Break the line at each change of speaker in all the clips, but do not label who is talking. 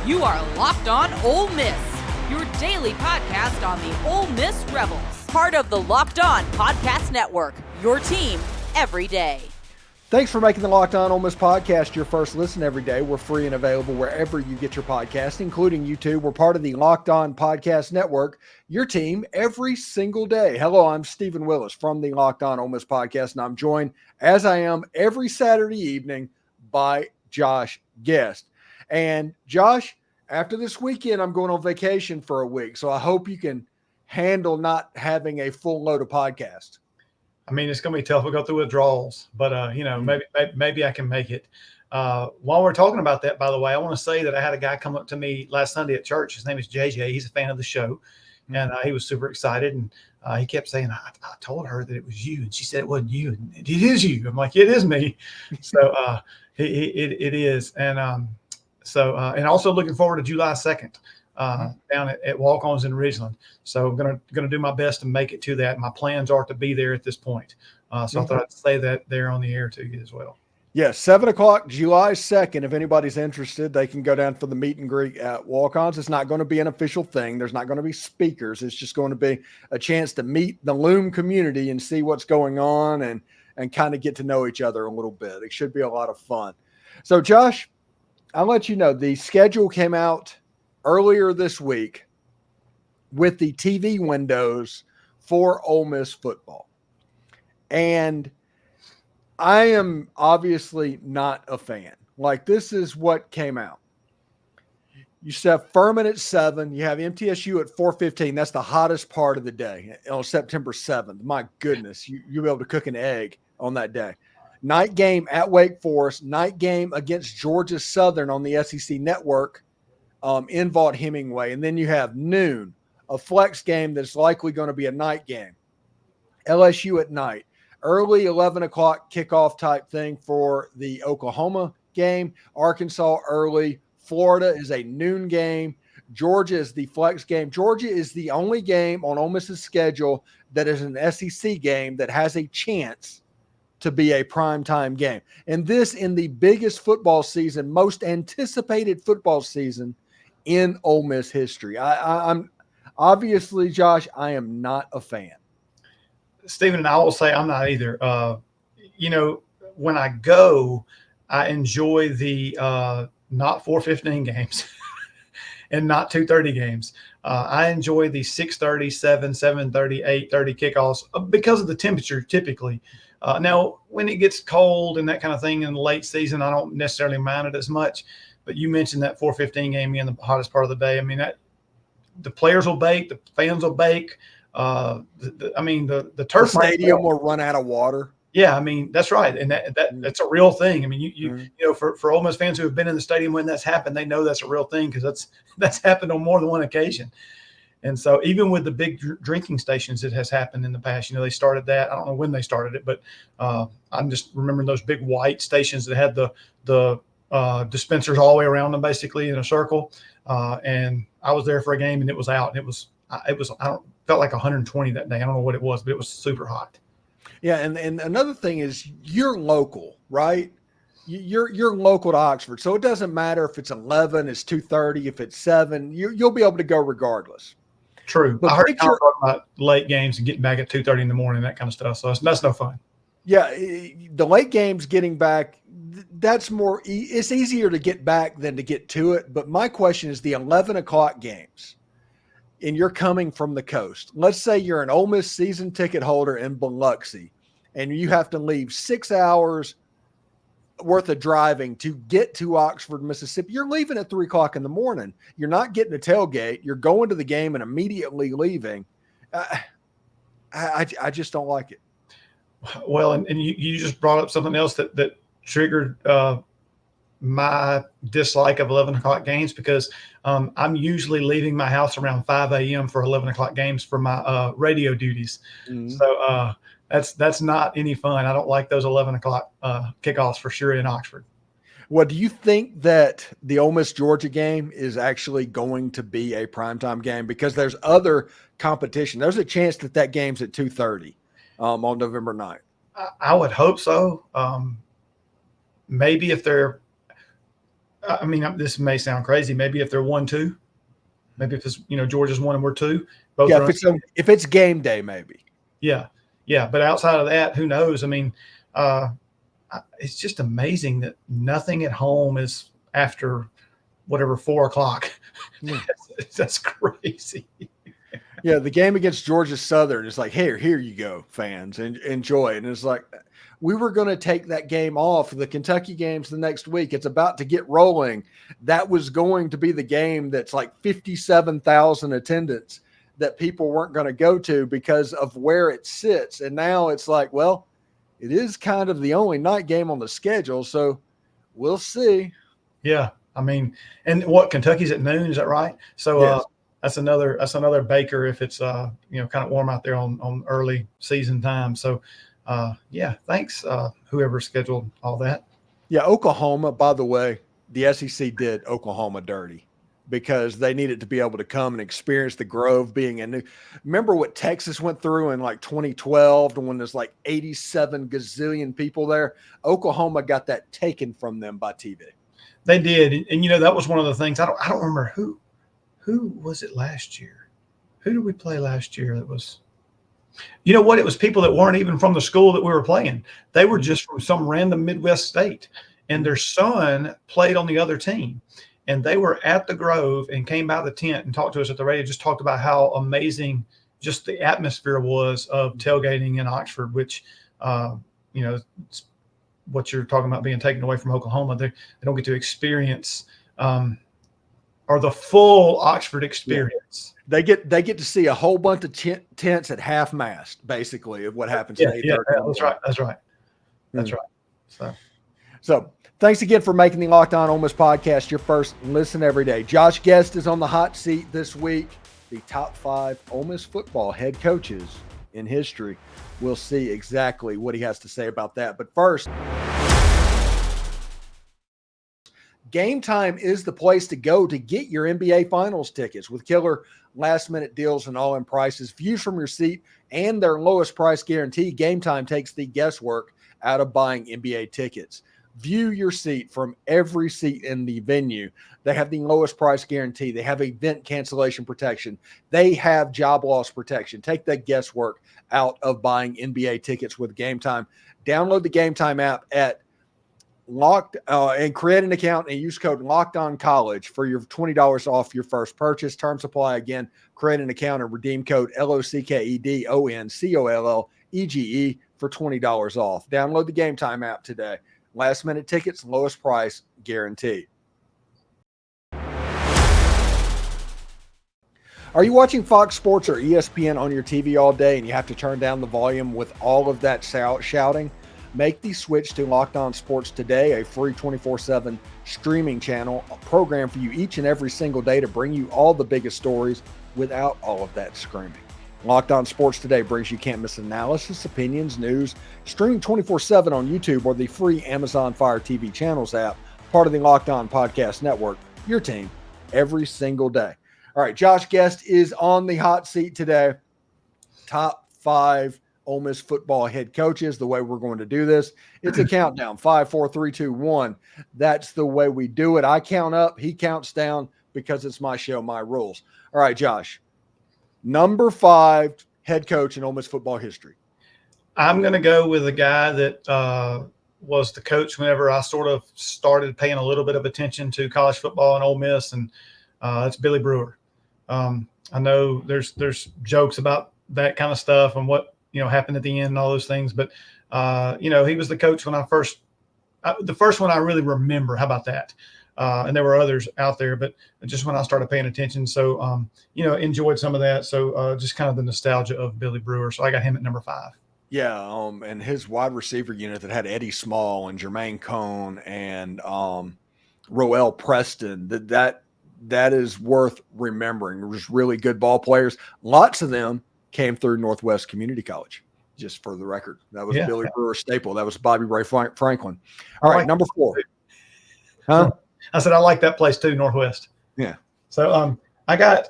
You are Locked On Ole Miss, your daily podcast on the Ole Miss Rebels. Part of the Locked On Podcast Network, your team every day.
Thanks for making the Locked On Ole Miss podcast your first listen every day. We're free and available wherever you get your podcast, including YouTube. We're part of the Locked On Podcast Network, your team every single day. Hello, I'm Stephen Willis from the Locked On Ole Miss podcast, and I'm joined, as I am every Saturday evening, by Josh Guest. And Josh, after this weekend, I'm going on vacation for a week, so I hope you can handle not having a full load of podcasts.
I mean, it's going to be tough. We'll go through withdrawals, but, maybe I can make it. While we're talking about that, by the way, I want to say that I had a guy come up to me last Sunday at church. His name is JJ. He's a fan of the show, and he was super excited. And he kept saying, I told her that it was you, and she said it wasn't you. And it is you. I'm like, it is me. So it is. And and also looking forward to July 2nd. Down at Walk-Ons in Ridgeland. So I'm gonna do my best to make it to that. My plans are to be there at this point. So I thought I'd say that there on the air to you as well.
Yes, 7 o'clock, July 2nd. If anybody's interested, they can go down for the meet and greet at Walk-Ons. It's not going to be an official thing. There's not going to be speakers. It's just going to be a chance to meet the Loom community and see what's going on and kind of get to know each other a little bit. It should be a lot of fun. So, Josh, I'll let you know, the schedule came out earlier this week with the TV windows for Ole Miss football. And I am obviously not a fan. Like, this is what came out. You have Furman at 7. You have MTSU at 4:15. That's the hottest part of the day on September 7th. My goodness, you'll be able to cook an egg on that day. Night game at Wake Forest. Night game against Georgia Southern on the SEC Network. In Vaught-Hemingway. And then you have noon, a flex game that's likely going to be a night game. LSU at night. Early 11 o'clock kickoff type thing for the Oklahoma game. Arkansas early. Florida is a noon game. Georgia is the flex game. Georgia is the only game on Ole Miss's schedule that is an SEC game that has a chance to be a primetime game. And this in the biggest football season, most anticipated football season in Ole Miss history. I'm obviously, Josh, I am not a fan.
Stephen, and I will say I'm not either. When I go, I enjoy the not 4:15 games and not 2:30 games. I enjoy the 6:30, 7, 7:30, 8:30 kickoffs because of the temperature typically. Now, when it gets cold and that kind of thing in the late season, I don't necessarily mind it as much. But you mentioned that 4:15 game being the hottest part of the day. I mean, the players will bake, the fans will bake. The turf
stadium will run out of water.
Yeah, I mean, that's right, and that's a real thing. I mean, for Ole Miss fans who have been in the stadium when that's happened, they know that's a real thing because that's happened on more than one occasion. And so even with the big drinking stations, it has happened in the past. They started that. I don't know when they started it, but I'm just remembering those big white stations that had the dispensers all the way around them, basically in a circle. And I was there for a game, and it was out. And it felt like 120 that day. I don't know what it was, but it was super hot.
Yeah, and another thing is you're local, right? You're local to Oxford, so it doesn't matter if it's 11, it's 2:30, if it's 7. You'll be able to go regardless.
True. But I heard you talk about late games and getting back at 2:30 in the morning, that kind of stuff. So that's no fun.
Yeah, the late games getting back, that's more. It's easier to get back than to get to it. But my question is the 11 o'clock games, and you're coming from the coast. Let's say you're an Ole Miss season ticket holder in Biloxi, and you have to leave 6 hours worth of driving to get to Oxford, Mississippi. You're leaving at 3 o'clock in the morning. You're not getting a tailgate. You're going to the game and immediately leaving. I just don't like it.
Well, and you just brought up something else that triggered my dislike of 11 o'clock games because I'm usually leaving my house around 5 a.m. for 11 o'clock games for my radio duties. Mm-hmm. So that's not any fun. I don't like those 11 o'clock kickoffs for sure in Oxford.
Well, do you think that the Ole Miss Georgia game is actually going to be a primetime game? Because there's other competition. There's a chance that game's at 2:30 on November 9th.
I would hope so. Maybe if they're I mean, this may sound crazy. Maybe if they're 1-2, maybe if it's, Georgia's 1 and we're 2, both
Yeah,
are
if it's game day, maybe.
Yeah. But outside of that, who knows? I mean, it's just amazing that nothing at home is after whatever 4:00.
Yeah.
That's crazy.
Yeah, the game against Georgia Southern is like, here you go, fans, and enjoy it. And it's like, we were going to take that game off. The Kentucky game's the next week. It's about to get rolling. That was going to be the game that's like 57,000 attendance that people weren't going to go to because of where it sits. And now it's like, well, it is kind of the only night game on the schedule. So we'll see.
Yeah. I mean, and what, Kentucky's at noon, is that right? So
Yes.
That's another baker if it's kind of warm out there on early season time. So thanks whoever scheduled all that.
Yeah, Oklahoma, by the way, the SEC did Oklahoma dirty because they needed to be able to come and experience the Grove being a new. Remember what Texas went through in like 2012 when there's like 87 gazillion people there? Oklahoma got that taken from them by TV.
They did, and that was one of the things. I don't remember who was it last year. Who did we play last year? That was, it was people that weren't even from the school that we were playing. They were just from some random Midwest state, and their son played on the other team. And they were at the Grove and came by the tent and talked to us at the radio, just talked about how amazing just the atmosphere was of tailgating in Oxford, which, it's what you're talking about being taken away from Oklahoma. They don't get to experience or the full Oxford experience.
They get to see a whole bunch of tents at half mast, basically, of what happens at 8:30.
Yeah, that's right.
So thanks again for making the Locked On Ole Miss podcast your first listen every day. Josh Guest is on the hot seat this week. The top 5 Ole Miss football head coaches in history. We'll see exactly what he has to say about that. But first, Gametime is the place to go to get your NBA Finals tickets with killer last-minute deals and all-in prices, views from your seat, and their lowest price guarantee. Gametime takes the guesswork out of buying NBA tickets. View your seat from every seat in the venue. They have the lowest price guarantee. They have event cancellation protection. They have job loss protection. Take the guesswork out of buying NBA tickets with Gametime. Download the Gametime app at and create an account and use code LOCKEDONCollege for your $20 off your first purchase. Terms apply. Again, create an account and redeem code LOCKEDONCOLLEGE for $20 off. Download the Gametime app today. Last minute tickets, lowest price guarantee. Are you watching Fox Sports or ESPN on your TV all day and you have to turn down the volume with all of that shouting? Make the switch to Locked On Sports today, a free 24/7 streaming channel, a program for you each and every single day to bring you all the biggest stories without all of that screaming. Locked On Sports today brings you can't miss analysis, opinions, news, stream 24/7 on YouTube or the free Amazon Fire TV channels app, part of the Locked On Podcast Network, your team every single day. All right, Josh Guest is on the hot seat today. Top 5 Ole Miss football head coaches. The way we're going to do this, it's a countdown. 5, 4, 3, 2, 1. That's the way we do it. I count up, he counts down because it's my show, my rules. All right, Josh. Number 5 head coach in Ole Miss football history.
I'm going to go with a guy that was the coach whenever I sort of started paying a little bit of attention to college football and Ole Miss, and it's Billy Brewer. I know there's jokes about that kind of stuff and what happened at the end and all those things, but he was the coach when the first one I really remember. How about that? And there were others out there, but just when I started paying attention. So, enjoyed some of that. So just kind of the nostalgia of Billy Brewer. So I got him at number 5.
Yeah. And his wide receiver unit that had Eddie Small and Jermaine Cone and Roel Preston, that is worth remembering. There was really good ball players. Lots of them came through Northwest Community College, just for the record. That was Billy Brewer staple. That was Bobby Ray Franklin. All right, number 4. Huh?
I said I like that place too, Northwest.
Yeah.
So I got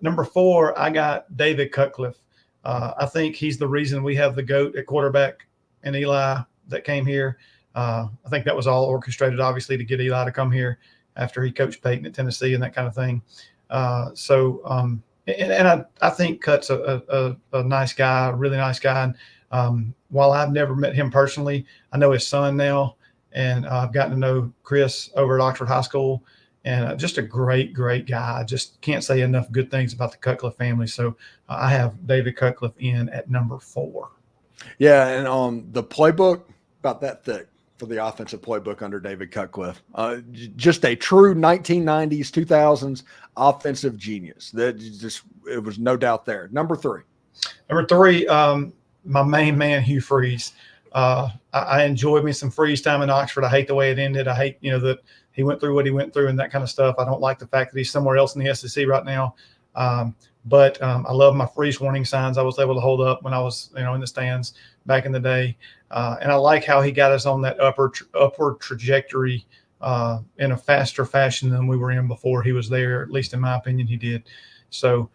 number 4. I got David Cutcliffe. I think he's the reason we have the GOAT at quarterback and Eli that came here. I think that was all orchestrated, obviously, to get Eli to come here. after he coached Peyton at Tennessee and that kind of thing. And I think Cut's a nice guy, a really nice guy. And while I've never met him personally, I know his son now, and I've gotten to know Chris over at Oxford High School, and just a great, great guy. I just can't say enough good things about the Cutcliffe family. So I have David Cutcliffe in at number 4.
Yeah, and the playbook, about that thick for the offensive playbook under David Cutcliffe. Just a true 1990s, 2000s offensive genius. It was no doubt there. Number 3.
Number 3, my main man, Hugh Freeze. I enjoyed me some Freeze time in Oxford. I hate the way it ended. I hate, that he went through what he went through and that kind of stuff. I don't like the fact that he's somewhere else in the SEC right now. But I love my freeze warning signs I was able to hold up when I was, in the stands back in the day. And I like how he got us on that upward trajectory in a faster fashion than we were in before he was there. At least in my opinion, he did. So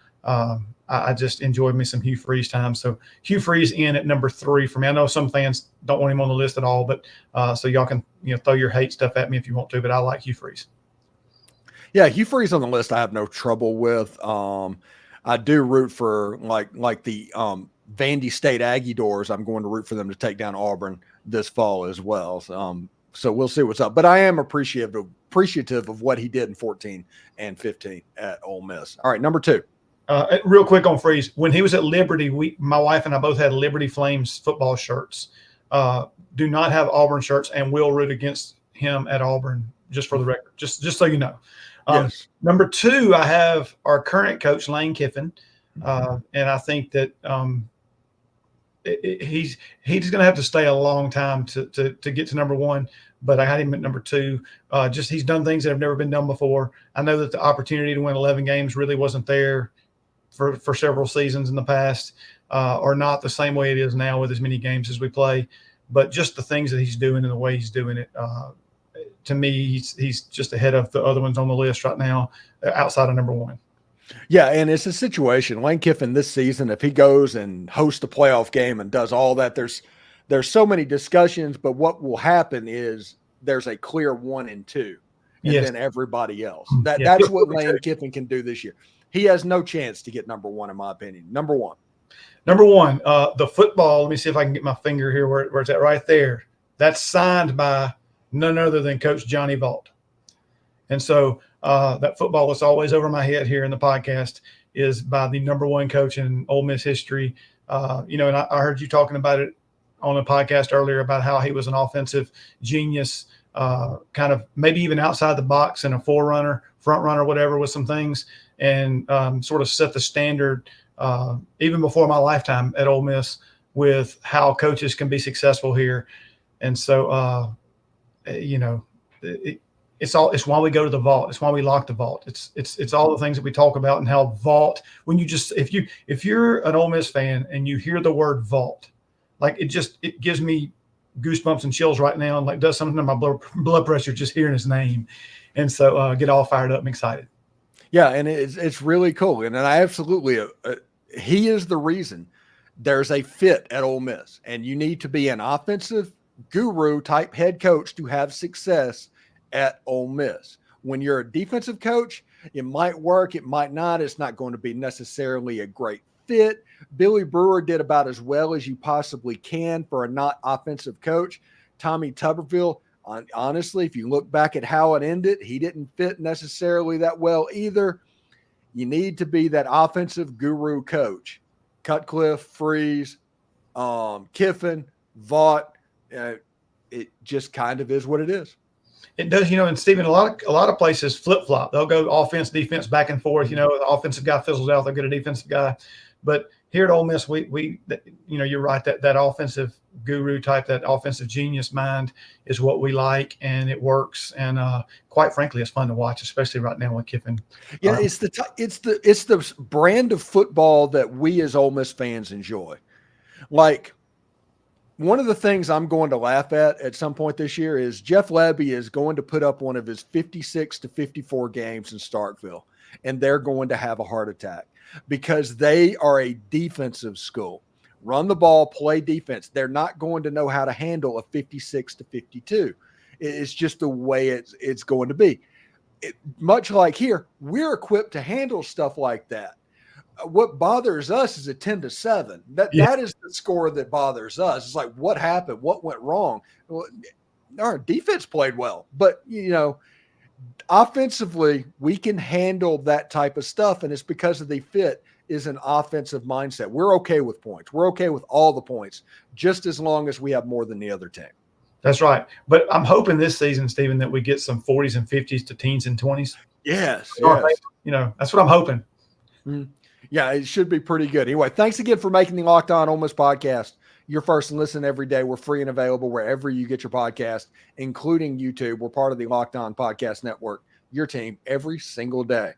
I just enjoyed me some Hugh Freeze time. So Hugh Freeze in at number 3 for me. I know some fans don't want him on the list at all, but so y'all can throw your hate stuff at me if you want to. But I like Hugh Freeze.
Yeah, Hugh Freeze on the list I have no trouble with. I do root for like the Vandy State Aggie Doors. I'm going to root for them to take down Auburn this fall as well. So we'll see what's up. But I am appreciative of what he did in 14 and 15 at Ole Miss. All right, number 2.
Real quick on Freeze. When he was at Liberty, my wife and I both had Liberty Flames football shirts. Do not have Auburn shirts, and will root against him at Auburn, just for the record, just so you know.
Yes.
Number 2, I have our current coach, Lane Kiffin. And I think that he's going to have to stay a long time to get to number 1. But I had him at number 2. Just he's done things that have never been done before. I know that the opportunity to win 11 games really wasn't there for several seasons in the past, or not the same way it is now with as many games as we play. But just the things that he's doing and the way he's doing it, to me, he's just ahead of the other ones on the list right now, outside of number 1.
Yeah, and it's a situation. Lane Kiffin this season, if he goes and hosts a playoff game and does all that, there's so many discussions, but what will happen is there's a clear 1 and 2, and
Yes.
then everybody else. That's what Lane Kiffin can do this year. He has no chance to get number 1, in my opinion. Number 1.
Number 1, the football. Let me see if I can get my finger here where it's at right there. That's signed by none other than Coach Johnny Vaught. And so that football that's always over my head here in the podcast is by the number 1 coach in Ole Miss history. And I heard you talking about it on a podcast earlier about how he was an offensive genius, kind of maybe even outside the box and a front runner, whatever, with some things, and sort of set the standard even before my lifetime at Ole Miss with how coaches can be successful here. And so, it's why we go to the vault. It's why we lock the vault. It's all the things that we talk about, and how vault, when you just, if you're an Ole Miss fan and you hear the word vault, like it gives me goosebumps and chills right now, and like does something to my blood pressure just hearing his name. And so get all fired up and excited.
Yeah, and it's really cool. And I absolutely, he is the reason there's a fit at Ole Miss, and you need to be an offensive guru type head coach to have success at Ole Miss. When you're a defensive coach, it might work, it might not. It's not going to be necessarily a great fit. Billy Brewer did about as well as you possibly can for a not offensive coach. Tommy Tuberville, honestly, if you look back at how it ended, he didn't fit necessarily that well either. You need to be that offensive guru coach. Cutcliffe, Freeze, Kiffin, Vaught. It just kind of is what it is.
It does, and Stephen, a lot of places flip flop. They'll go offense, defense, back and forth. The offensive guy fizzles out, they'll get a defensive guy. But here at Ole Miss, we you're right, that offensive guru type, that offensive genius mind is what we like, and it works. And quite frankly, it's fun to watch, especially right now with Kiffin.
Yeah, it's the brand of football that we as Ole Miss fans enjoy. Like, one of the things I'm going to laugh at some point this year is Jeff Lebby is going to put up one of his 56 to 54 games in Starkville, and they're going to have a heart attack because they are a defensive school. Run the ball, play defense. They're not going to know how to handle a 56 to 52. It's just the way it's going to be. much like here, we're equipped to handle stuff like that. What bothers us is a 10-7. That is the score that bothers us. It's like, what happened? What went wrong? Well, our defense played well, but offensively, we can handle that type of stuff, and it's because of the fit is an offensive mindset. We're okay with points. We're okay with all the points, just as long as we have more than the other team.
That's right. But I'm hoping this season, Stephen, that we get some 40s and 50s to teens and 20s.
Yes.
That's what I'm hoping.
Mm-hmm. Yeah, it should be pretty good. Anyway, thanks again for making the Locked On Ole Miss podcast your first and listen every day. We're free and available wherever you get your podcast, including YouTube. We're part of the Locked On Podcast Network, your team every single day.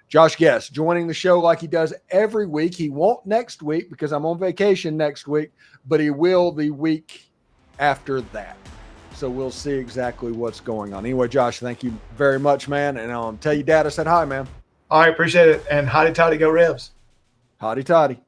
Josh Guest joining the show like he does every week. He won't next week because I'm on vacation next week, but he will the week after that. So we'll see exactly what's going on. Anyway, Josh, thank you very much, man. And I'll tell you, Dad, I said hi, man.
All right, appreciate it. And hotty toddy, go Rebs.
Hotty toddy.